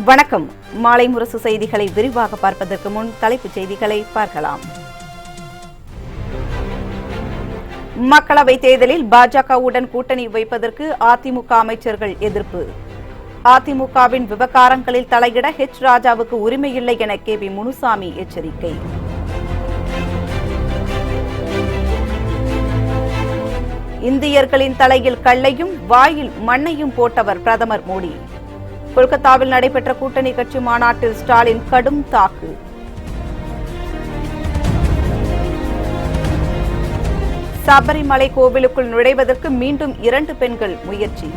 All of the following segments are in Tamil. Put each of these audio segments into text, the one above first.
வணக்கம். மாலை முரசு செய்திகளை விரிவாக பார்ப்பதற்கு முன் தலைப்புச் செய்திகளை பார்க்கலாம். மக்களவைத் தேர்தலில் பாஜகவுடன் கூட்டணி வைப்பதற்கு அதிமுக அமைச்சர்கள் எதிர்ப்பு. அதிமுகவின் விவகாரங்களில் தலையிட ஹெச் ராஜாவுக்கு உரிமையில்லை என KV முனுசாமி எச்சரிக்கை. இந்தியர்களின் தலையில் கல்லையும் வாயில் மண்ணையும் போட்டவர் பிரதமர் மோடி. கொல்கத்தாவில் நடைபெற்ற கூட்டணி கட்சி மாநாட்டில் ஸ்டாலின் கடும் தாக்கு. சபரிமலை கோவிலுக்குள் நுழைவதற்கு மீண்டும் 2 பெண்கள் முயற்சி.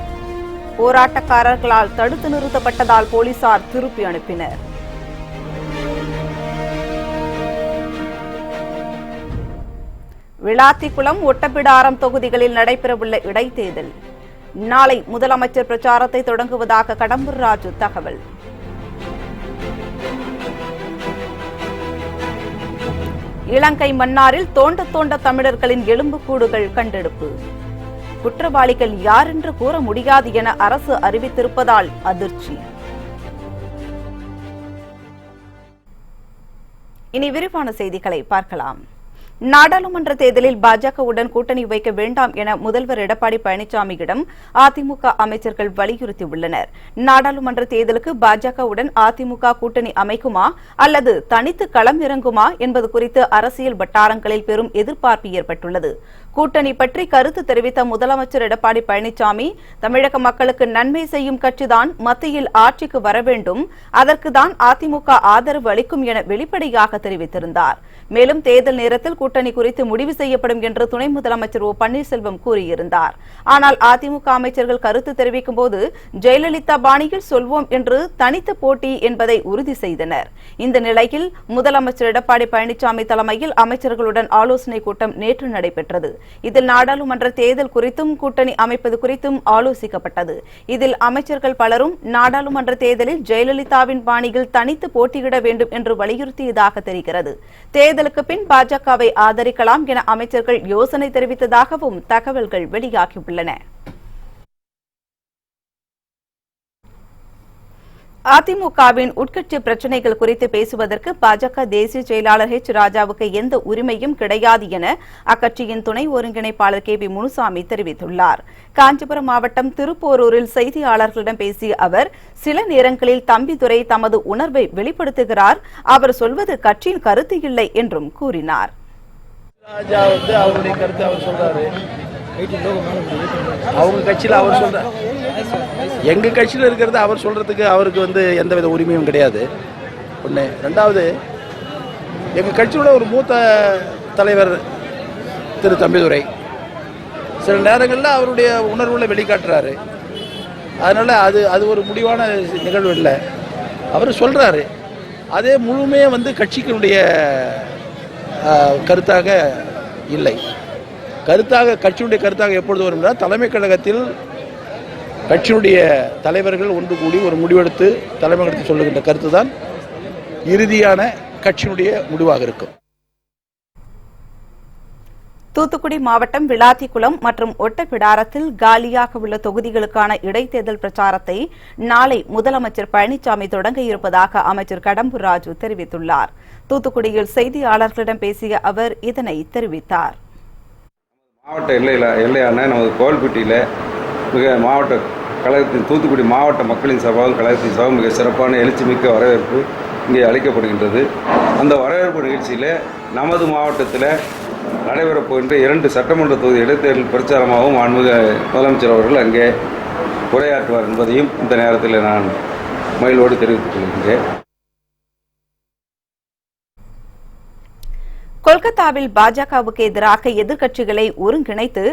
போராட்டக்காரர்களால் தடுத்து நிறுத்தப்பட்டதால் போலீசார் திருப்பி அனுப்பினர். விளாத்திக்குளம், ஒட்டப்பிடாரம் தொகுதிகளில் நடைபெறவுள்ள இடைத்தேர்தல். நாளை முதலமைச்சர் பிரச்சாரத்தை தொடங்குவதாக கடம்பூர் ராஜு தகவல். இலங்கை மன்னாரில் தோண்ட தமிழர்களின் எலும்புக்கூடுகள் கண்டெடுப்பு. குற்றவாளிகள் யார் என்று கூற முடியாது என அரசு அறிவித்திருப்பதால் அதிர்ச்சி. இனி விரிவான செய்திகளை பார்க்கலாம். நாடாளுமன்ற தேர்தலில் பாஜகவுடன் கூட்டணி வைக்க வேண்டாம் என முதல்வர் எடப்பாடி பழனிசாமியிடம் அதிமுக அமைச்சர்கள் வலியுறுத்தியுள்ளனர். நாடாளுமன்ற தேர்தலுக்கு பாஜகவுடன் அதிமுக கூட்டணி அமைக்குமா அல்லது தனித்து களம் இறங்குமா என்பது குறித்து அரசியல் வட்டாரங்களில் பெரும் எதிர்பார்ப்பு ஏற்பட்டுள்ளது. கூட்டணி பற்றி கருத்து தெரிவித்த முதலமைச்சர் எடப்பாடி பழனிசாமி, தமிழக மக்களுக்கு நன்மை செய்யும் கட்சிதான் மத்தியில் ஆட்சிக்கு வர வேண்டும், அதற்குதான் அதிமுக ஆதரவு அளிக்கும் என வெளிப்படையாக தெரிவித்திருந்தார். மேலும் தேர்தல் நேரத்தில் கூட்டணி குறித்து முடிவு செய்யப்படும் என்று துணை முதலமைச்சர் ஓ பன்னீர்செல்வம் கூறியிருந்தார். ஆனால் அதிமுக அமைச்சர்கள் கருத்து தெரிவிக்கும் போது ஜெயலலிதா பாணியில் சொல்வோம் என்று தனித்து போட்டி என்பதை உறுதி செய்தனர். இந்த நிலையில் முதலமைச்சர் எடப்பாடி பழனிசாமி தலைமையில் அமைச்சர்களுடன் ஆலோசனைக் கூட்டம் நேற்று நடைபெற்றது. இதில் நாடாளுமன்ற தேர்தல் குறித்தும் கூட்டணி அமைப்பது குறித்தும் ஆலோசிக்கப்பட்டது. இதில் அமைச்சர்கள் பலரும் நாடாளுமன்ற தேர்தலில் ஜெயலலிதாவின் பாணியில் தனித்து போட்டியிட வேண்டும் என்று வலியுறுத்தியதாக தெரிகிறது. தேர்தலுக்கு பின் பாஜகவை ஆதரிக்கலாம் என அமைச்சர்கள் யோசனை தெரிவித்ததாகவும் தகவல்கள் வெளியாகியுள்ளன. அதிமுகவின் உட்கட்சி பிரச்சினைகள் குறித்து பேசுவதற்கு பாஜக தேசிய செயலாளர் ஹெச் ராஜாவுக்கு எந்த உரிமையும் கிடையாது என அக்கட்சியின் துணை ஒருங்கிணைப்பாளர் KV முனுசாமி தெரிவித்துள்ளார். காஞ்சிபுரம் மாவட்டம் திருப்போரூரில் செய்தியாளர்களிடம் பேசிய அவர், சில நேரங்களில் தம்பிதுரை தமது உணர்வை வெளிப்படுத்துகிறார், அவர் சொல்வது கட்சியின் கருத்து இல்லை என்றும் கூறினார். அவங்க கட்சியில் அவர் சொல்ற, எங்க கட்சியில் இருக்கிறது அவர் சொல்றதுக்கு அவருக்கு எந்தவித உரிமையும் கிடையாது. ஒன்று. ரெண்டாவது, எங்க கட்சியோட ஒரு மூத்த தலைவர் திரு தம்பிதுரை சில நேரங்களில் அவருடைய உணர்வுகளை வெளிக்காட்டுறாரு. அதனால அது ஒரு முடிவான நிகழ்வு இல்லை. அவர் சொல்றாரு, அதே முழுமையே கட்சிக்கினுடைய கருத்தாக இல்லை. கட்சியினுடைய கருத்தாக எப்பொழுது வரும் என்றால், தலைமை கழகத்தில் கட்சியினுடைய தலைவர்கள் ஒன்று கூடி ஒரு முடிவெடுத்து தலைமை கழகத்தில் சொல்லுகின்ற கருத்து தான் இறுதியான கட்சியினுடைய முடிவாக இருக்கும். தூத்துக்குடி மாவட்டம் விளாத்திக்குளம் மற்றும் ஒட்டப்பிடாரத்தில் காலியாக உள்ள தொகுதிகளுக்கான இடைத்தேர்தல் பிரச்சாரத்தை நாளை முதலமைச்சர் பழனிசாமி தொடங்க இருப்பதாக அமைச்சர் கடம்பூர் ராஜு தெரிவித்துள்ளார். தூத்துக்குடியில் செய்தியாளர்களிடம் பேசிய அவர் இதனை தெரிவித்தார். மாவட்ட எல்லையான நமது கோவில்பட்டியில் மாவட்ட கழகத்தின் தூத்துக்குடி மாவட்ட மக்களின் சபாவும் கழகத்தின் சபா மிக சிறப்பான எழுச்சிமிக்க வரவேற்பு இங்கே அளிக்கப்படுகின்றது. அந்த வரவேற்பு நிகழ்ச்சியில் நமது மாவட்டத்தில் நடைபெறப் போகின்ற 2 சட்டமன்ற தொகுதி இடைத்தேர்தல் பிரச்சாரமாகவும் மாண்புமிகு முதலமைச்சர் அவர்கள் அங்கே உரையாற்றுவார் என்பதையும் இந்த நேரத்தில் நான் மகிழ்வோடு தெரிவித்துக் கொள்கின்றேன். கொல்கத்தாவில் பாஜகவுக்கு எதிராக எதிர்க்கட்சிகளை ஒருங்கிணைத்து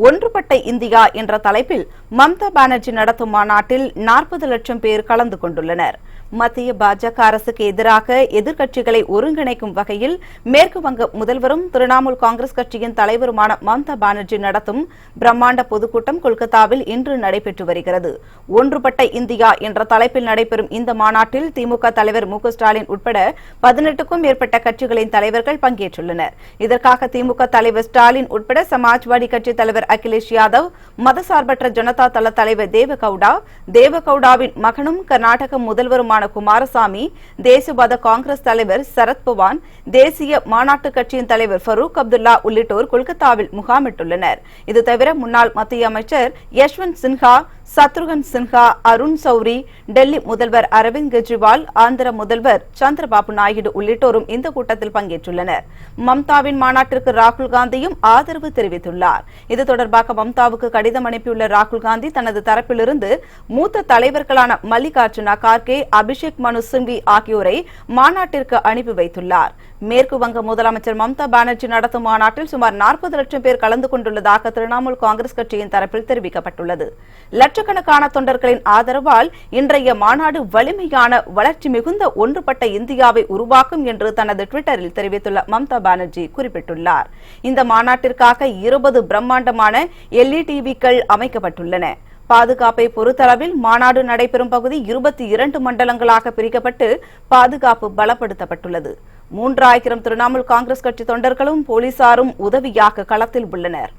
ஒன்றுபட்ட இந்தியா என்ற தலைப்பில் மம்தா பானர்ஜி நடத்தும் மாநாட்டில் 40 லட்சம் பேர் கலந்து கொண்டுள்ளனர். மத்திய பாஜக அரசுக்கு எதிராக எதிர்க்கட்சிகளை ஒருங்கிணைக்கும் வகையில் மேற்கு வங்க முதல்வரும் திரிணாமுல் காங்கிரஸ் கட்சியின் தலைவருமான மம்தா பானர்ஜி நடத்தும் பிரம்மாண்ட பொதுக்கூட்டம் கொல்கத்தாவில் இன்று நடைபெற்று வருகிறது. ஒன்றுபட்ட இந்தியா என்ற தலைப்பில் நடைபெறும் இந்த மாநாட்டில் திமுக தலைவர் மு க ஸ்டாலின் உட்பட 18க்கும் மேற்பட்ட கட்சிகளின் தலைவர்கள் பங்கேற்றுள்ளனர். இதற்காக திமுக தலைவர் ஸ்டாலின் உட்பட சமாஜ்வாடி கட்சி தலைவர் அகிலேஷ் யாதவ், மதசார்பற்ற ஜனதா தள தலைவர் தேவகவுடாவின் மகனும் கர்நாடக முதல்வருமான தலைவருமான குமாரசாமி, தேசியவாத காங்கிரஸ் தலைவர் சரத்பவார், தேசிய மாநாட்டு கட்சியின் தலைவர் ஃபரூக் அப்துல்லா உள்ளிட்டோர் கொல்கத்தாவில் முகாமிட்டுள்ளனர். இது தவிர முன்னாள் மத்திய அமைச்சர் யஷ்வந்த் சின்ஹா, சத்ருகன் சின்ஹா, அருண் சௌரி, டெல்லி முதல்வர் அரவிந்த் கெஜ்ரிவால், ஆந்திர முதல்வர் சந்திரபாபு நாயுடு உள்ளிட்டோரும் இந்த கூட்டத்தில் பங்கேற்றுள்ளனர். மம்தாவின் மாநாட்டிற்கு ராகுல் காந்தியும் ஆதரவு தெரிவித்துள்ளார். இது தொடர்பாக மம்தாவுக்கு கடிதம் அனுப்பியுள்ள ராகுல் காந்தி தனது தரப்பிலிருந்து மூத்த தலைவர்களான மல்லிகார்ஜுன கார்கே, அபிஷேக் மனு சிங்வி ஆகியோரை மாநாட்டிற்கு அனுப்பி வைத்துள்ளார். மேற்கு வங்க முதலமைச்சர் மம்தா பானர்ஜி நடத்தும் மாநாட்டில் சுமார் 40 லட்சம் பேர் கலந்து கொண்டுள்ளதாக திரிணாமுல் காங்கிரஸ் கட்சியின் தரப்பில் தெரிவிக்கப்பட்டுள்ளது. லட்சக்கணக்கான தொண்டர்களின் ஆதரவால் இன்றைய மாநாடு வலிமையான, வளர்ச்சி மிகுந்த, ஒன்றுபட்ட இந்தியாவை உருவாக்கும் என்று தனது டுவிட்டரில் தெரிவித்துள்ள மம்தா பானர்ஜி குறிப்பிட்டுள்ளார். இந்த மாநாட்டிற்காக 20 பிரம்மாண்டமான LED-கள் அமைக்கப்பட்டுள்ளன. பாதுகாப்பை பொறுத்தளவில் மாநாடு நடைபெறும் பகுதி 22 மண்டலங்களாக பிரிக்கப்பட்டு பாதுகாப்பு பலப்படுத்தப்பட்டுள்ளது. 3000 திரிணாமுல் காங்கிரஸ் கட்சி தொண்டர்களும் போலீசாரும் உதவியாக களத்தில் உள்ளனர்.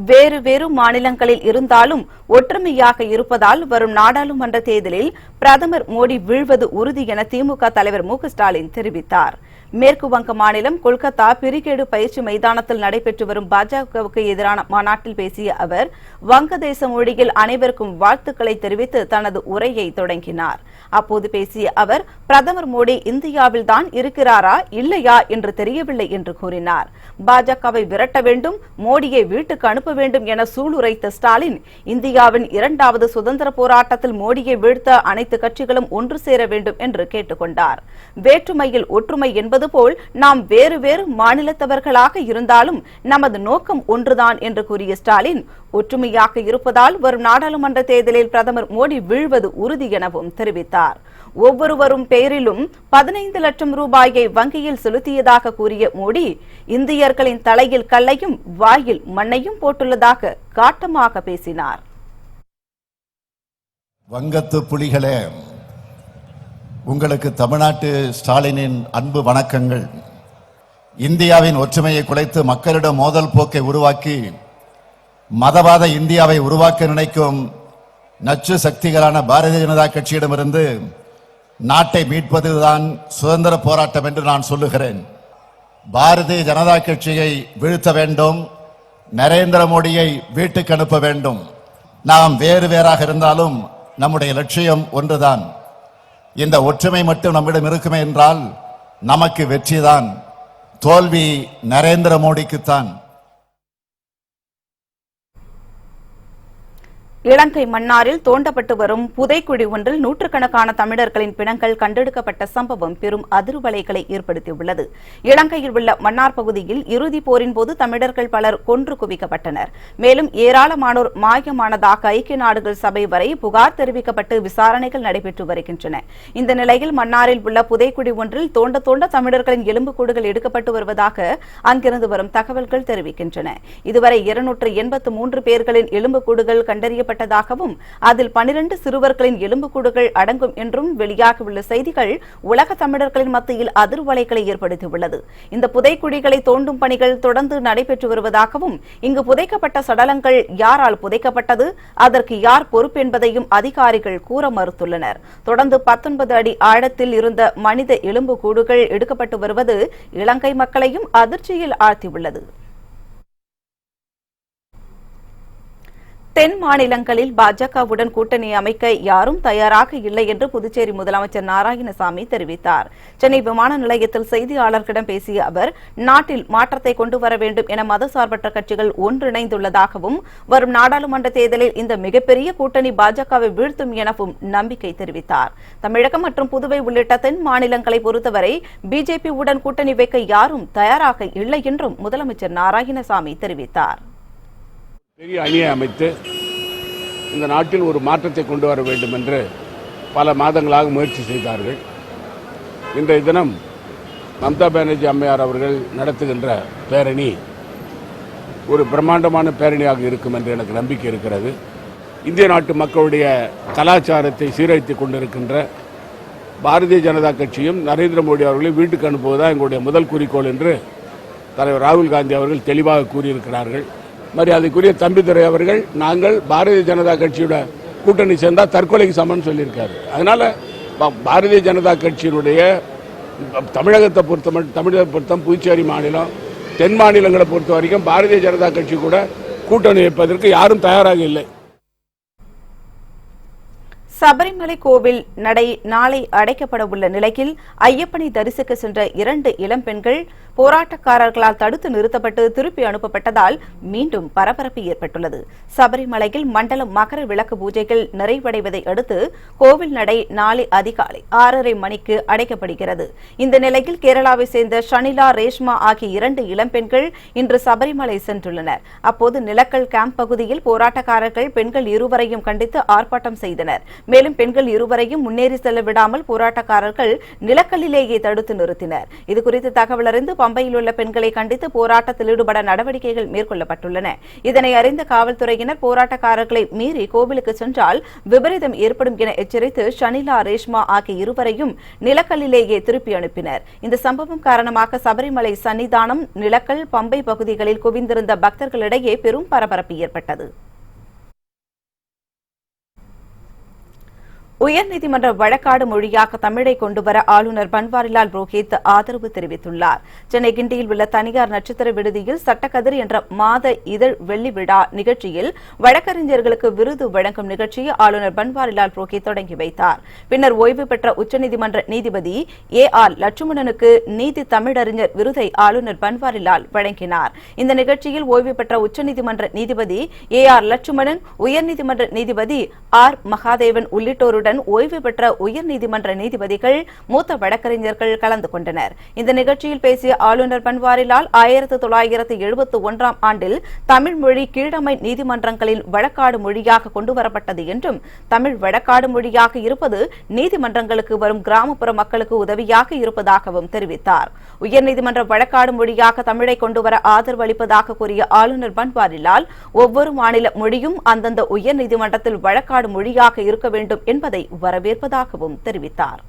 வேறு வேறு மாநிலங்களில் இருந்தாலும் ஒற்றுமையாக இருப்பதால் வரும் நாடாளுமன்ற தேர்தலில் பிரதமர் மோடி வீழ்வது உறுதி என திமுக தலைவர் மு க ஸ்டாலின் தெரிவித்தார். மேற்கு வங்க மாநிலம் கொல்கத்தா பிரிகேடு பயிற்சி மைதானத்தில் நடைபெற்று வரும் பாஜகவுக்கு எதிரான மாநாட்டில் பேசிய அவர் வங்கதேச மொழியில் அனைவருக்கும் வாழ்த்துக்களை தெரிவித்து தனது உரையை தொடங்கினார். அப்போது பேசிய அவர் பிரதமர் மோடி இந்தியாவில்தான் இருக்கிறாரா இல்லையா என்று தெரியவில்லை என்று கூறினார். பாஜகவை விரட்ட வேண்டும், மோடியை வீட்டுக்கு அனுப்ப வேண்டும் என சூளுரைத்த ஸ்டாலின் இந்தியாவின் 2வது சுதந்திர போராட்டத்தில் மோடியை வீழ்த்த அனைத்து கட்சிகளும் ஒன்று சேர வேண்டும் என்று கேட்டுக் கொண்டார். வேற்றுமையில் ஒற்றுமை என்பது போல் நாம் வேறு வேறு மாநிலத்தவர்களாக இருந்தாலும் நமது நோக்கம் ஒன்றுதான் என்று கூறிய ஸ்டாலின் ஒற்றுமையாக இருப்பதால் வரும் நாடாளுமன்ற தேர்தலில் பிரதமர் மோடி வீழ்வது உறுதி எனவும் தெரிவித்தார். ஒவ்வொருவரும் பெயரிலும் 15 லட்சம் ரூபாயை வங்கியில் செலுத்தியதாக கூறிய மோடி இந்தியர்களின் தலையில் கல்லையும் வாயில் மண்ணையும் போட்டுள்ளதாக காட்டமாக பேசினார். வங்கத்து புலிகளே, உங்களுக்கு தமிழ்நாட்டு ஸ்டாலினின் அன்பு வணக்கங்கள். இந்தியாவின் ஒற்றுமையை குலைத்து மக்களிடம் மோதல் போக்கை உருவாக்கி மதவாத இந்தியாவை உருவாக்க நினைக்கும் நச்சு சக்திகளான பாரதிய ஜனதா கட்சியிடமிருந்து நாட்டை மீட்பதுதான் சுதந்திர போராட்டம் என்று நான் சொல்லுகிறேன். பாரதிய ஜனதா கட்சியை வீழ்த்த வேண்டும், நரேந்திர மோடியை வீட்டுக்கு அனுப்ப வேண்டும். நாம் வேறு வேறாக இருந்தாலும் நம்முடைய லட்சியம் ஒன்றுதான். இந்த ஒற்றுமை மட்டும் நம்மிடம் இருக்குமே என்றால் நமக்கு வெற்றிதான், தோல்வி நரேந்திர மோடிக்குத்தான். இலங்கை மன்னாரில் தோண்டப்பட்டு வரும் புதைக்குழி ஒன்றில் நூற்றுக்கணக்கான தமிழர்களின் பிணங்கள் கண்டெடுக்கப்பட்ட சம்பவம் பெரும் அதிர்வலைகளை ஏற்படுத்தியுள்ளது. இலங்கையில் உள்ள மன்னார் பகுதியில் இறுதிப் போரின் போது தமிழர்கள் பலர் கொன்று குவிக்கப்பட்டனர். மேலும் ஏராளமானோர் மாயமானதாக ஐக்கிய நாடுகள் சபை வரை புகார் தெரிவிக்கப்பட்டு விசாரணைகள் நடைபெற்று வருகின்றன. இந்த நிலையில் மன்னாரில் உள்ள புதைக்குழி ஒன்றில் தோண்ட தோண்ட தமிழர்களின் எலும்புக்கூடுகள் எடுக்கப்பட்டு வருவதாக அங்கிருந்து வரும் தகவல்கள் தெரிவிக்கின்றன. இதுவரை 283 பேர்களின் எலும்புக்கூடுகள் கண்டறிய பட்டதாகவும் அதில் 12 சிறுவர்களின் எலும்புக்கூடுகள் அடங்கும் என்றும் வெளியாகியுள்ள செய்திகள் உலக தமிழர்களின் மத்தியில் அதிர்வலைகளை ஏற்படுத்தியுள்ளது. இந்த புதைக்குழிகளை தோண்டும் பணிகள் தொடர்ந்து நடைபெற்று வருவதாகவும் இங்கு புதைக்கப்பட்ட சடலங்கள் யாரால் புதைக்கப்பட்டது, அதற்கு யார் பொறுப்பு என்பதையும் அதிகாரிகள் கூற மறுத்துள்ளனர். தொடர்ந்து 19 அடி ஆழத்தில் இருந்த மனித எலும்புக்கூடுகள் எடுக்கப்பட்டு வருவது இலங்கை மக்களையும் அதிர்ச்சியில் ஆழ்த்தியுள்ளது. தென் மாநிலங்களில் பாஜகவுடன் கூட்டணி அமைக்க யாரும் தயாராக இல்லை என்று புதுச்சேரி முதலமைச்சர் நாராயணசாமி தெரிவித்தார். சென்னை விமான நிலையத்தில் செய்தியாளர்களிடம் பேசிய அவர் நாட்டில் மாற்றத்தை கொண்டு வர வேண்டும் என மதசார்பற்ற கட்சிகள் ஒன்றிணைந்துள்ளதாகவும் வரும் நாடாளுமன்ற தேர்தலில் இந்த மிகப்பெரிய கூட்டணி பாஜகவை வீழ்த்தும் எனவும் நம்பிக்கை தெரிவித்தார். தமிழகம் மற்றும் புதுவை உள்ளிட்ட தென் மாநிலங்களை பொறுத்தவரை பிஜேபியுடன் கூட்டணி வைக்க யாரும் தயாராக இல்லை என்றும் முதலமைச்சர் நாராயணசாமி தெரிவித்தார். பெரிய அணியை அமைத்து இந்த நாட்டில் ஒரு மாற்றத்தை கொண்டு வர வேண்டும் என்று பல மாதங்களாக முயற்சி செய்தார்கள். இன்றைய தினம் மம்தா பானர்ஜி அம்மையார் அவர்கள் நடத்துகின்ற பேரணி ஒரு பிரம்மாண்டமான பேரணியாக இருக்கும் என்று எனக்கு நம்பிக்கை இருக்கிறது. இந்திய நாட்டு மக்களுடைய கலாச்சாரத்தை சீரழித்துக் கொண்டிருக்கின்ற பாரதிய ஜனதா கட்சியும் நரேந்திர மோடி அவர்களை வீட்டுக்கு அனுப்புவதுதான் எங்களுடைய முதல் குறிக்கோள் என்று தலைவர் ராகுல் காந்தி அவர்கள் தெளிவாக கூறியிருக்கிறார்கள். மரியாதைக்குரிய தம்பிதுரை அவர்கள் நாங்கள் பாரதிய ஜனதா கட்சியோட கூட்டணி சேர்ந்தால் தற்கொலைக்கு சமம்னு சொல்லியிருக்காரு. அதனால் பாரதிய ஜனதா கட்சியினுடைய தமிழகத்தை பொறுத்த புதுச்சேரி மாநிலம், தென் மாநிலங்களை பொறுத்த வரைக்கும் பாரதிய ஜனதா கட்சி கூட கூட்டணி வைப்பதற்கு யாரும் தயாராக இல்லை. சபரிமலை கோவில் நடை நாளை அடைக்கப்பட உள்ள நிலையில் ஐயப்பனை தரிசிக்க சென்ற 2 இளம் பெண்கள் போராட்டக்காரர்களால் தடுத்து நிறுத்தப்பட்டு திருப்பி அனுப்பப்பட்டதால் மீண்டும் பரபரப்பு ஏற்பட்டுள்ளது. சபரிமலையில் மண்டல மகர விளக்கு பூஜைகள் நிறைவடைவதை அடுத்து கோவில் நடை நாளை அதிகாலை 6:30 மணிக்கு அடைக்கப்படுகிறது. இந்த நிலையில் கேரளாவை சேர்ந்த ஷனிலா, ரேஷ்மா ஆகிய 2 இளம் பெண்கள் இன்று சபரிமலை சென்றுள்ளனர். அப்போது நிலக்கல் கேம்ப் பகுதியில் போராட்டக்காரர்கள் பெண்கள் இருவரையும் கண்டித்து ஆர்ப்பாட்டம் செய்தனர். மேலும் பெண்கள் இருவரையும் முன்னேறி செல்ல விடாமல் போராட்டக்காரர்கள் நிலக்கல்லிலேயே தடுத்து நிறுத்தினர். இதுகுறித்து தகவல் அறிந்து பம்பையில் உள்ள பெண்களை கண்டித்து போராட்டத்தில் ஈடுபட நடவடிக்கைகள் மேற்கொள்ளப்பட்டுள்ளன. இதனை அறிந்த காவல்துறையினர் போராட்டக்காரர்களை மீறி கோவிலுக்கு சென்றால் விபரீதம் ஏற்படும் என எச்சரித்து ஷனிலா, ரேஷ்மா ஆகிய இருவரையும் நிலக்கல்லிலேயே திருப்பி அனுப்பினர். இந்த சம்பவம் காரணமாக சபரிமலை சன்னிதானம், நிலக்கல், பம்பை பகுதிகளில் குவிந்திருந்த பக்தர்களிடையே பெரும் பரபரப்பு ஏற்பட்டது. உயர்நீதிமன்ற வழக்காடு மொழியாக தமிழை கொண்டுவர ஆளுநர் பன்வாரிலால் புரோஹித் ஆதரவு தெரிவித்துள்ளார். சென்னை கிண்டியில் உள்ள தனியார் நட்சத்திர விடுதியில் சட்டக்கதிர் என்ற மாத இதழ் வெள்ளி விழா நிகழ்ச்சியில் வழக்கறிஞர்களுக்கு விருது வழங்கும் நிகழ்ச்சியை ஆளுநர் பன்வாரிலால் புரோஹித் தொடங்கி வைத்தார். பின்னர் ஓய்வு பெற்ற உச்சநீதிமன்ற நீதிபதி AR லட்சுமணனுக்கு நீதி தமிழறிஞர் விருதை ஆளுநர் பன்வாரிலால் வழங்கினார். இந்த நிகழ்ச்சியில் ஓய்வு பெற்ற உச்சநீதிமன்ற நீதிபதி AR லட்சுமணன், உயர்நீதிமன்ற நீதிபதி R மகாதேவன் உள்ளிட்டோருடன் ஓய்வு பெற்ற உயர்நீதிமன்ற நீதிபதிகள், மூத்த வழக்கறிஞர்கள் கலந்து கொண்டனர். இந்த நிகழ்ச்சியில் பேசிய ஆளுநர் பன்வாரிலால் 1971 ஆண்டில் தமிழ் மொழி கீழமை நீதிமன்றங்களின் வழக்காடு மொழியாக கொண்டுவரப்பட்டது என்றும், தமிழ் வழக்காடு மொழியாக இருப்பது நீதிமன்றங்களுக்கு வரும் கிராமப்புற மக்களுக்கு உதவியாக இருப்பதாகவும் தெரிவித்தார். உயர்நீதிமன்ற வழக்காடு மொழியாக தமிழை கொண்டுவர ஆதரவு அளிப்பதாக கூறிய ஆளுநர் பன்வாரிலால் ஒவ்வொரு மாநில மொழியும் அந்தந்த உயர்நீதிமன்றத்தில் வழக்காடு மொழியாக இருக்க வேண்டும் என்பதை வரவேற்பதாகவும் தெரிவித்தார்.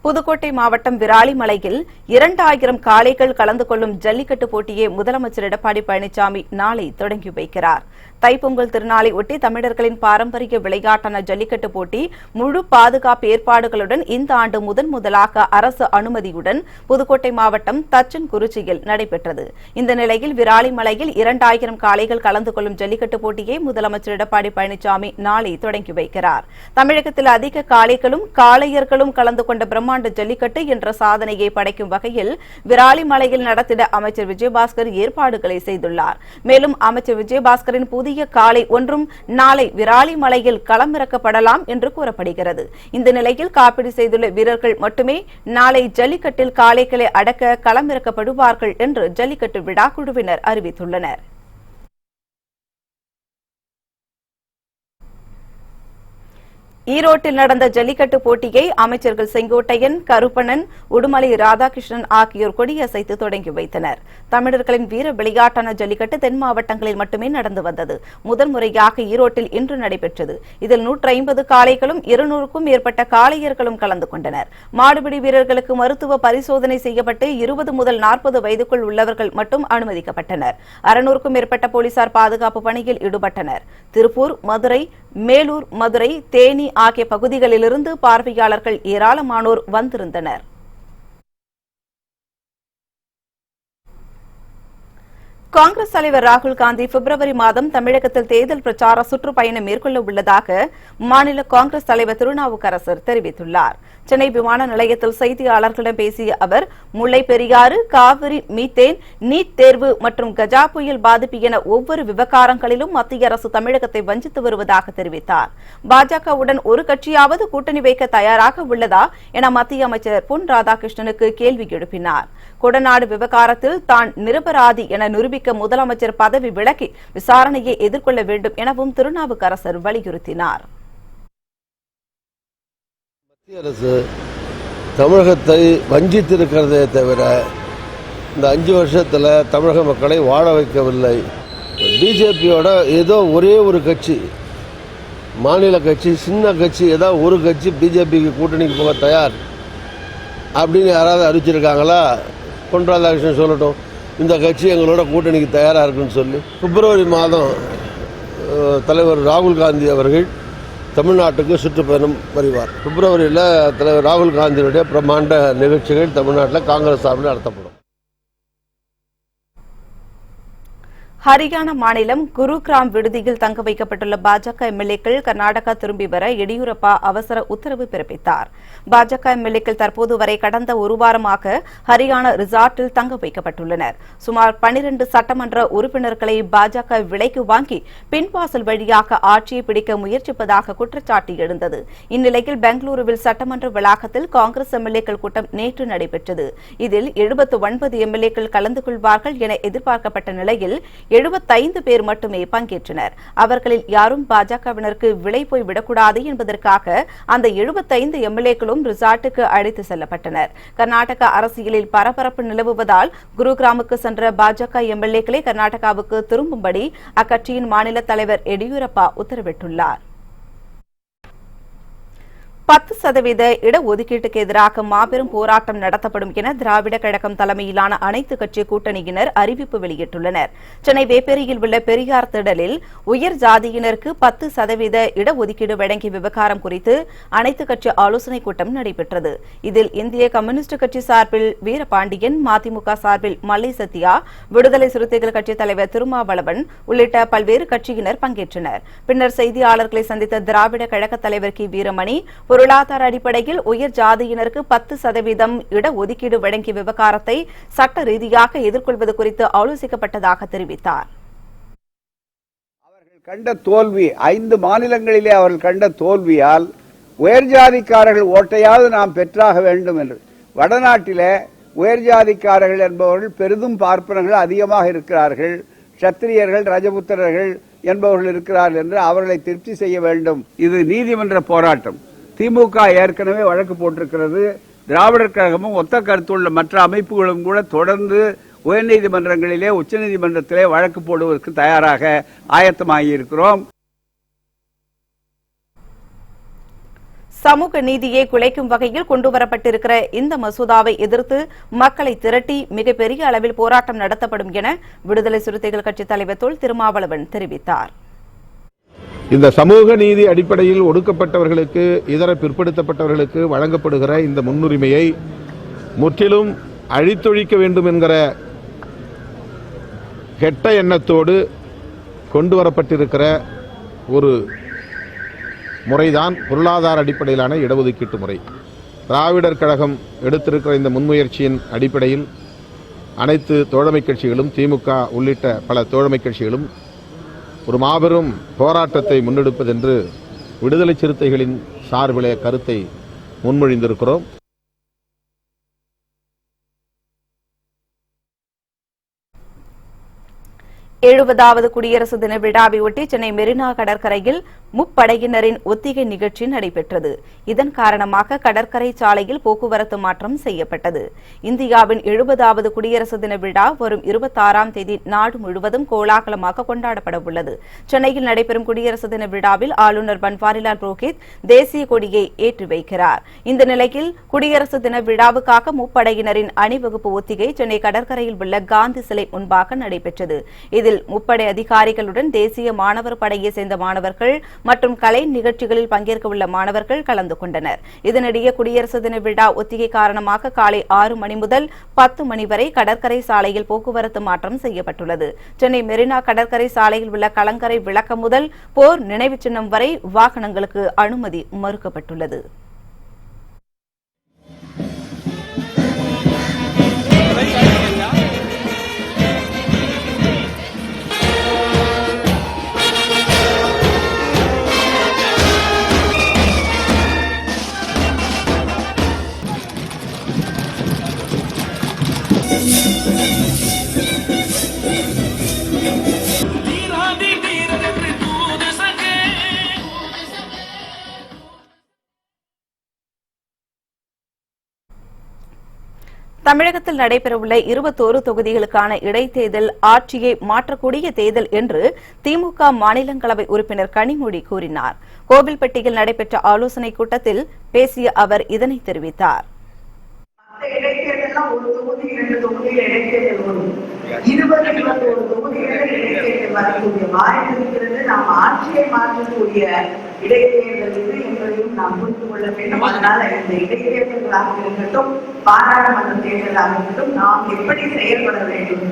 புதுக்கோட்டை மாவட்டம் விராலிமலையில் 2000 காளைகள் கலந்து கொள்ளும் ஜல்லிக்கட்டு போட்டியை முதலமைச்சர் எடப்பாடி பழனிசாமி நாளை தொடங்கி வைக்கிறார். தைப்பொங்கல் திருநாளை ஒட்டி தமிழர்களின் பாரம்பரிய விளையாட்டான ஜல்லிக்கட்டு போட்டி முழு பாதுகாப்பு ஏற்பாடுகளுடன் இந்த ஆண்டு முதலாக அரசு அனுமதியுடன் புதுக்கோட்டை மாவட்டம் தச்சன்குறிச்சியில் நடைபெற்றது. இந்த நிலையில் விராலிமலையில் 2000 காளைகள் கலந்து கொள்ளும் ஜல்லிக்கட்டு போட்டியை முதலமைச்சர் எடப்பாடி பழனிசாமி நாளை தொடங்கி வைக்கிறார். தமிழகத்தில் அதிக காளைகளும் காளையர்களும் கலந்து கொண்ட பிரம்மாண்ட ஜல்லிக்கட்டு என்ற சாதனையை படைக்கும் வகையில் விராலிமலையில் நடத்திட அமைச்சர் விஜயபாஸ்கர் ஏற்பாடுகளை செய்துள்ளார். மேலும் அமைச்சர் விஜயபாஸ்கரின் புதிய காளை ஒன்றும் நாளை விராலிமலையில் களமிறக்கப்படலாம் என்று கூறப்படுகிறது. இந்த நிலையில் காப்பீடு செய்துள்ள வீரர்கள் மட்டுமே நாளை ஜல்லிக்கட்டில் காளைகளை அடக்க களமிறக்கப்படுவார்கள் என்று ஜல்லிக்கட்டு விழாக்குழுவினர் அறிவித்துள்ளனர். ஈரோட்டில் நடந்த ஜல்லிக்கட்டு போட்டியை அமைச்சர்கள் செங்கோட்டையன், கருப்பணன், உடுமலை ராதாகிருஷ்ணன் ஆகியோர் கொடியசைத்து தொடங்கி வைத்தனர். தமிழர்களின் வீர விளையாட்டான ஜல்லிக்கட்டு தென் மாவட்டங்களில் மட்டுமே நடந்து வந்தது. முதன்முறையாக ஈரோட்டில் இன்று நடைபெற்றது. இதில் 150 காளைகளும் 200க்கும் மேற்பட்ட காளையர்களும் கலந்து கொண்டனர். மாடுபிடி வீரர்களுக்கு மருத்துவ பரிசோதனை செய்யப்பட்டு 20 முதல் 40 வயதுக்குள் உள்ளவர்கள் மட்டும் அனுமதிக்கப்பட்டனர். 600க்கும் மேற்பட்ட போலீசார் பாதுகாப்பு பணியில் ஈடுபட்டனர். திருப்பூர், மதுரை, மேலூர், மதுரை, தேனி ஆகிய பகுதிகளிலிருந்து பார்வையாளர்கள் ஏராளமானோர் வந்திருந்தனர். காங்கிரஸ் தலைவர் ராகுல் காந்தி பிப்ரவரி மாதம் தமிழகத்தில் தேர்தல் பிரச்சார சுற்றுப்பயணம் மேற்கொள்ள உள்ளதாக மாநில காங்கிரஸ் தலைவர் திருநாவுக்கரசர் தெரிவித்துள்ளார். சென்னை விமான நிலையத்தில் செய்தியாளர்களிடம் பேசிய அவர், முல்லை பெரியாறு, காவிரி, மீத்தேன், நீட் தேர்வு மற்றும் கஜா புயல் பாதிப்பு என ஒவ்வொரு விவகாரங்களிலும் மத்திய அரசு தமிழகத்தை வஞ்சித்து வருவதாக தெரிவித்தார். பாஜகவுடன் ஒரு கட்சியாவது கூட்டணி வைக்க தயாராக உள்ளதா என மத்திய அமைச்சர் பொன் ராதாகிருஷ்ணனுக்கு கேள்வி எழுப்பினார். கொடநாடு விவகாரத்தில் தான் நிரபராதி என நிரூபிக்க முதலமைச்சர் பதவி விலகி விசாரணையை எதிர்கொள்ள வேண்டும் எனவும் திருநாவுக்கரசர் வலியுறுத்தினார். மத்திய அரசு தமிழகத்தை வஞ்சித்திருக்கிறதே தவிர இந்த 5 வருஷத்தில் தமிழக மக்களை வாழ வைக்கவில்லை. பிஜேபியோட ஏதோ ஒரே ஒரு கட்சி, மாநில கட்சி, சின்ன கட்சி, ஏதாவது ஒரு கட்சி பிஜேபிக்கு கூட்டணிக்கு போக தயார். அப்படின்னு யாராவது அறிவிச்சிருக்காங்களா? பொன் ராதாகிருஷ்ணன் சொல்லட்டும், இந்த கட்சி எங்களோட கூட்டணிக்கு தயாராக இருக்குன்னு சொல்லி. பிப்ரவரி மாதம் தலைவர் ராகுல் காந்தி அவர்கள் தமிழ்நாட்டுக்கு சுற்றுப்பயணம் வருவார். பிப்ரவரியில் தலைவர் ராகுல் காந்தியுடைய பிரம்மாண்ட நிகழ்ச்சிகள் தமிழ்நாட்டில் காங்கிரஸ் சார்பில் நடத்தப்படும். ஹரியானா மாநிலம் குருகிராம் விடுதியில் தங்க வைக்கப்பட்டுள்ள பாஜக எம்எல்ஏக்கள் கர்நாடகா திரும்பி வர எடியூரப்பா அவசர உத்தரவு பிறப்பித்தார். பாஜக எம்எல்ஏக்கள் தற்போது வரை கடந்த ஒரு வாரமாக ஹரியானா ரிசார்ட்டில் தங்க வைக்கப்பட்டுள்ளனர். சுமார் 12 சட்டமன்ற உறுப்பினர்களை பாஜக விலைக்கு வாங்கி பின்வாசல் வழியாக ஆட்சியை பிடிக்க முயற்சிப்பதாக குற்றச்சாட்டு எழுந்தது. இந்நிலையில் பெங்களூருவில் சட்டமன்ற வளாகத்தில் காங்கிரஸ் எம்எல்ஏக்கள் கூட்டம் நேற்று நடைபெற்றது. இதில் 79 எம்எல்ஏக்கள் கலந்து கொள்வார்கள் என எதிர்பார்க்கப்பட்ட நிலையில் 75 பேர் மட்டுமே பங்கேற்றனர். அவர்களில் யாரும் பாஜகவினருக்கு விலை போய் விடக்கூடாது என்பதற்காக அந்த 75 எம்எல்ஏக்களும் ரிசார்ட்டுக்கு அழைத்து செல்லப்பட்டனர். கர்நாடக அரசியலில் பரபரப்பு நிலவுவதால் குருகிராமுக்கு சென்ற பாஜக எம்எல்ஏக்களை கர்நாடகாவுக்கு திரும்பும்படி அக்கட்சியின் மாநில தலைவர் எடியூரப்பா உத்தரவிட்டுள்ளார். 10% இடஒதுக்கீட்டுக்கு எதிராக மாபெரும் போராட்டம் நடத்தப்படும் என திராவிட கழகம் தலைமையிலான அனைத்து கட்சி கூட்டணியினர் அறிவிப்பு வெளியிட்டுள்ளனர். சென்னை வேப்பேரியில் உள்ள பெரியார் திடலில் உயர் ஜாதியினருக்கு 10% இடஒதுக்கீடு வழங்கிய விவகாரம் குறித்து அனைத்து கட்சி ஆலோசனைக் கூட்டம் நடைபெற்றது. இதில் இந்திய கம்யூனிஸ்ட் கட்சி சார்பில் வீரபாண்டியன், மதிமுக சார்பில் மல்லை சத்யா, விடுதலை சிறுத்தைகள் கட்சித் தலைவர் திருமாவளவன் உள்ளிட்ட பல்வேறு கட்சியினர் பங்கேற்றனர். பின்னர் செய்தியாளர்களை சந்தித்த திராவிட கழக தலைவர் கி வீரமணி, பொருளாதார அடிப்படையில் உயர் ஜாதியினருக்கு 10% இடஒதுக்கீடு வழங்கிய விவகாரத்தை சட்ட ரீதியாக எதிர்கொள்வது குறித்து ஆலோசிக்கப்பட்டதாக தெரிவித்தார். அவர்கள் கண்ட தோல்வி, 5 மாநிலங்களிலே அவர்கள் கண்ட தோல்வியால் உயர்ஜாதிக்காரர்கள் ஓட்டையாவது நாம் பெற்றாக வேண்டும் என்று. வடநாட்டிலே உயர்ஜாதிக்காரர்கள் என்பவர்கள் பெரிதும் பார்ப்பனர்கள் அதிகமாக இருக்கிறார்கள். சத்திரியர்கள், ரஜபுத்திரர்கள் என்பவர்கள் இருக்கிறார்கள் என்று அவர்களை திருப்தி செய்ய வேண்டும். இது நீதிமன்ற போராட்டம். திமுக ஏற்கனவே வழக்கு போட்டிருக்கிறது. திராவிடர் கழகமும் ஒத்த கருத்துள்ள மற்ற அமைப்புகளும் கூட தொடர்ந்து உயர்நீதிமன்றங்களிலே, உச்சநீதிமன்றத்திலே வழக்கு போடுவதற்கு தயாராக ஆயத்தமாகியிருக்கிறோம். சமூக நீதியை குலைக்கும் வகையில் கொண்டுவரப்பட்டிருக்கிற இந்த மசோதாவை எதிர்த்து மக்களை திரட்டி மிகப்பெரிய அளவில் போராட்டம் நடத்தப்படும் என விடுதலை சிறுத்தைகள் கட்சித் தலைவர் தொல் திருமாவளவன் தெரிவித்தார். இந்த சமூக நீதி அடிப்படையில் ஒடுக்கப்பட்டவர்களுக்கு, இதர பிற்படுத்தப்பட்டவர்களுக்கு வழங்கப்படுகிற இந்த முன்னுரிமையை முற்றிலும் அழித்தொழிக்க வேண்டும் என்கிற கெட்ட எண்ணத்தோடு கொண்டு வரப்பட்டிருக்கிற ஒரு முறைதான் பொருளாதார அடிப்படையிலான இடஒதுக்கீட்டு முறை. திராவிடர் கழகம் எடுத்திருக்கிற இந்த முன்முயற்சியின் அடிப்படையில் அனைத்து தோழமை கட்சிகளும், திமுக உள்ளிட்ட பல தோழமை கட்சிகளும் ஒரு மாபெரும் போராட்டத்தை முன்னெடுப்பதென்று விடுதலை சிறுத்தைகளின் சார்பிலே கருத்தை முன்மொழிந்திருக்கிறோம். எழுபதாவது குடியரசு தின விழாவையொட்டி சென்னை மெரினா கடற்கரையில் முப்படையினரின் ஒத்திகை நிகழ்ச்சி நடைபெற்றது. இதன் காரணமாக கடற்கரை சாலையில் போக்குவரத்து மாற்றம் செய்யப்பட்டது. இந்தியாவின் 70வது குடியரசு தின விழா வரும் 26ஆம் தேதி நாடு முழுவதும் கோலாகலமாக கொண்டாடப்பட உள்ளது. சென்னையில் நடைபெறும் குடியரசு தின விழாவில் ஆளுநர் பன்வாரிலால் புரோஹித் தேசிய கொடியை ஏற்றி வைக்கிறார். இந்த நிலையில் குடியரசு தின விழாவுக்காக முப்படையினரின் அணிவகுப்பு ஒத்திகை சென்னை கடற்கரையில் உள்ள காந்தி சிலை முன்பாக நடைபெற்றது. இதில் முப்படை அதிகாரிகளுடன் தேசிய மாணவர் படையை சேர்ந்த மாணவர்கள் மற்றும் கலை நிகழ்ச்சிகளில் பங்கேற்க உள்ள மாணவர்கள் கலந்து கொண்டனர். இதனிடையே குடியரசு தின விழா ஒத்திகை காரணமாக காலை 6 மணி முதல் 10 மணி வரை கடற்கரை சாலையில் போக்குவரத்து மாற்றம் செய்யப்பட்டுள்ளது. சென்னை மெரினா கடற்கரை சாலையில் உள்ள கலங்கரை விளக்கம் முதல் போர் நினைவு சின்னம் வரை வாகனங்களுக்கு அனுமதி மறுக்கப்பட்டுள்ளது. தமிழகத்தில் நடைபெறவுள்ள 21 தொகுதிகளுக்கான இடைத்தேர்தல் ஆட்சியை மாற்றக்கூடிய தேர்தல் என்று திமுக மாநிலங்களவை உறுப்பினர் கனிமொழி கூறினார். கோவில்பட்டியில் நடைபெற்ற ஆலோசனைக் கூட்டத்தில் பேசிய அவர் இதனை தெரிவித்தார். தொகுதியில் இடைத்தேர்தல் வரும். 21 தொகுதிகளில் இடைத்தேர்தல் வரக்கூடிய வாய்ப்பு இருக்கிறது. நாம் ஆட்சியை மாற்றக்கூடிய இடைத்தேர்தல் இது என்பதையும் நாம் புரிந்து கொள்ள வேண்டும். அதனால இந்த இடைத்தேர்தல்களாக இருக்கட்டும், பாராளுமன்ற தேர்தலாக இருக்கட்டும், நாம் எப்படி செயல்பட வேண்டும்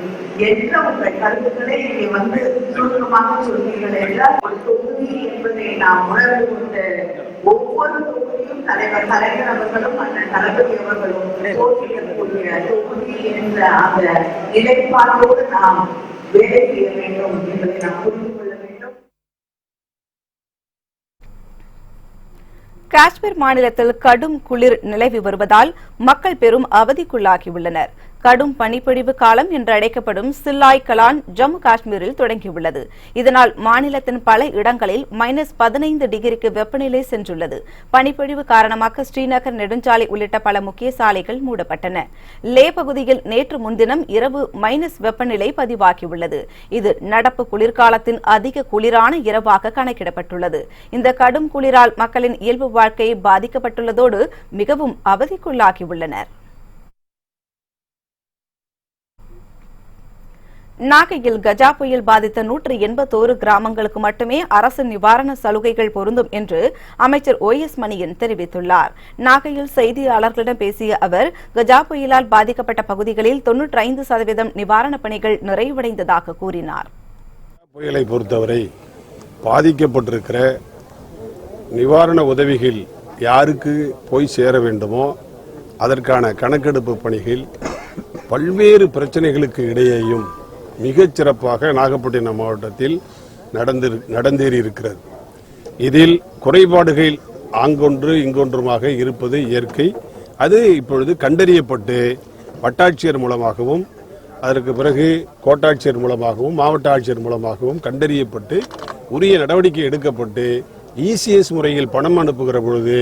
என்ற உங்கள் கருத்துக்களை இங்கே வந்து சுருக்கமாக சொல்வீர்கள் என்றால், ஒரு தொகுதி என்பதை நாம் உணர்ந்து கொண்டு ஒவ்வொரு தொகுதியும் தலைவர் அவர்களும் அண்ணன் தளபதி அவர்களும் போட்டியிடக்கூடிய தொகுதி என்ற அந்த நிலைப்பாட்டோடு நாம் வேலை செய்ய வேண்டும் என்பதை நாம் புரிந்து கொள்ள வேண்டும். காஷ்மீர் மாநிலத்தில் கடும் குளிர் நிலவி வருவதால் மக்கள் பெரும் அவதிக்குள்ளாகியுள்ளனர். கடும் பனிப்பொழிவு காலம் என்று அழைக்கப்படும் சில்லாய் கலான் ஜம்மு காஷ்மீரில் தொடங்கியுள்ளது. இதனால் மாநிலத்தின் பல இடங்களில் -15 டிகிரிக்கு வெப்பநிலை சென்றுள்ளது. பனிப்பொழிவு காரணமாக ஸ்ரீநகர் நெடுஞ்சாலை உள்ளிட்ட பல முக்கிய சாலைகள் மூடப்பட்டன. லே பகுதியில் நேற்று முன்தினம் இரவு மைனஸ் வெப்பநிலை பதிவாகியுள்ளது. இது நடப்பு குளிர்காலத்தின் அதிக குளிரான இரவாக கணக்கிடப்பட்டுள்ளது. இந்த கடும் குளிரால் மக்களின் இயல்பு வாழ்க்கை பாதிக்கப்பட்டுள்ளதோடு மிகவும் அவதிக்குள்ளாகியுள்ளனர். நாகையில் கஜா புயல் பாதித்த 181 கிராமங்களுக்கு மட்டுமே அரசு நிவாரண சலுகைகள் பொருந்தும் என்று அமைச்சர் OS மணியன் தெரிவித்துள்ளார். நாகையில் செய்தியாளர்களிடம் பேசிய அவர், கஜா புயலால் பாதிக்கப்பட்ட பகுதிகளில் 95% நிவாரணப் பணிகள் நிறைவடைந்ததாக கூறினார். புயலை பொறுத்தவரை பாதிக்கப்பட்டிருக்கிற நிவாரண உதவிகள் யாருக்கு போய் சேர வேண்டுமோ அதற்கான கணக்கெடுப்பு பணிகள் பல்வேறு பிரச்சனைகளுக்கு இடையேயும் மிகச் சிறப்பாக நாகப்பட்டினம் மாவட்டத்தில் நடந்தேறி இருக்கிறது. இதில் குறைபாடுகள் ஆங்கொன்று இங்கொன்றுமாக இருப்பது இயற்கை. அது இப்பொழுது கண்டறியப்பட்டு வட்டாட்சியர் மூலமாகவும் அதற்கு பிறகு கோட்டாட்சியர் மூலமாகவும் மாவட்ட ஆட்சியர் மூலமாகவும் கண்டறியப்பட்டு உரிய நடவடிக்கை எடுக்கப்பட்டு ECS முறையில் பணம் அனுப்புகிற பொழுது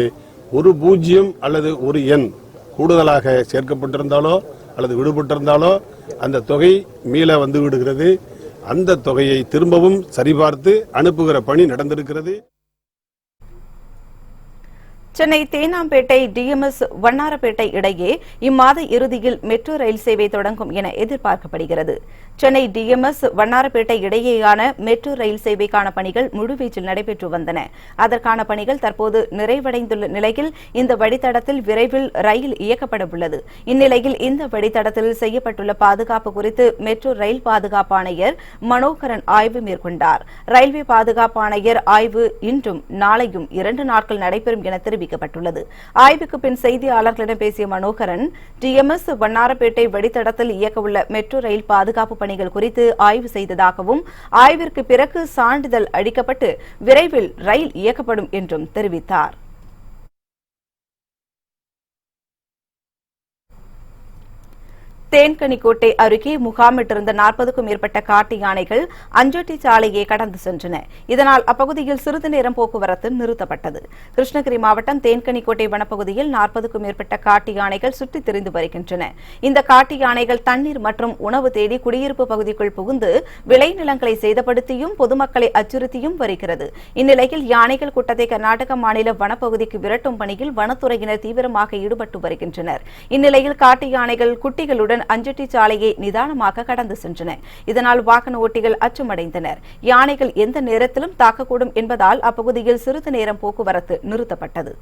ஒரு 0 அல்லது ஒரு எண் கூடுதலாக சேர்க்கப்பட்டிருந்தாலோ அல்லது விடுபட்டிருந்தாலோ அந்த தொகை மீள வந்து விடுகிறது. அந்த தொகையை திரும்பவும் சரிபார்த்து அனுப்புகிற பணி நடந்திருக்கிறது. சென்னை தேனாம்பேட்டை DMS வண்ணாரப்பேட்டை இடையே இம்மாத இறுதியில் மெட்ரோ ரயில் சேவை தொடங்கும் என எதிர்பார்க்கப்படுகிறது. சென்னை DMS வண்ணாரப்பேட்டை இடையேயான மெட்ரோ ரயில் சேவைக்கான பணிகள் முழுவீச்சில் நடைபெற்று வந்தன. அதற்கான பணிகள் தற்போது நிறைவடைந்துள்ள நிலையில் இந்த வழித்தடத்தில் விரைவில் ரயில் இயக்கப்பட உள்ளது. இந்நிலையில் இந்த வழித்தடத்தில் செய்யப்பட்டுள்ள பாதுகாப்பு குறித்து மெட்ரோ ரயில் பாதுகாப்பு ஆணையர் மனோகரன் ஆய்வு மேற்கொண்டார். ரயில்வே பாதுகாப்பு ஆணையர் ஆய்வு இன்றும் நாளையும் 2 நாட்கள் நடைபெறும் என தெரிவிக்கப்பட்டுள்ளது. ஆய்வுக்கு பின் செய்தியாளர்களிடம் பேசிய மனோகரன், DMS வண்ணாரப்பேட்டை வழித்தடத்தில் இயக்கவுள்ள மெட்ரோ ரயில் பாதுகாப்பு பணிகள் குறித்து ஆய்வு செய்ததாகவும் ஆய்விற்கு பிறகு சான்றிதழ் அளிக்கப்பட்டு விரைவில் ரயில் இயக்கப்படும் என்றும் தெரிவித்தார். தேன்கனிக்கோட்டை அருகே முகாமிட்டிருந்த 40க்கும் மேற்பட்ட காட்டு யானைகள் அஞ்சட்டி சாலையை கடந்து சென்றன. இதனால் அப்பகுதியில் சிறிது நேரம் போக்குவரத்து நிறுத்தப்பட்டது. கிருஷ்ணகிரி மாவட்டம் தேன்கனிக்கோட்டை வனப்பகுதியில் 40க்கும் மேற்பட்ட காட்டு யானைகள் சுற்றித் திரிந்து வருகின்றன. இந்த காட்டு யானைகள் தண்ணீர் மற்றும் உணவு தேடி குடியிருப்பு பகுதிக்குள் புகுந்து விளைநிலங்களை சேதப்படுத்தியும் பொதுமக்களை அச்சுறுத்தியும் வருகிறது. இந்நிலையில் யானைகள் கூட்டத்தை கர்நாடக மாநில வனப்பகுதிக்கு விரட்டும் பணியில் வனத்துறையினர் தீவிரமாக ஈடுபட்டு வருகின்றனர். இந்நிலையில் காட்டு யானைகள் குட்டிகளுடன் அஞ்சட்டி சாலையை நிதானமாக கடந்து சென்றன. இதனால் வாகன ஓட்டிகள் அச்சமடைந்தனர். யானைகள் எந்த நேரத்திலும் தாக்கக்கூடும் என்பதால் அப்பகுதியில் சிறிது நேரம் போக்குவரத்து நிறுத்தப்பட்டது.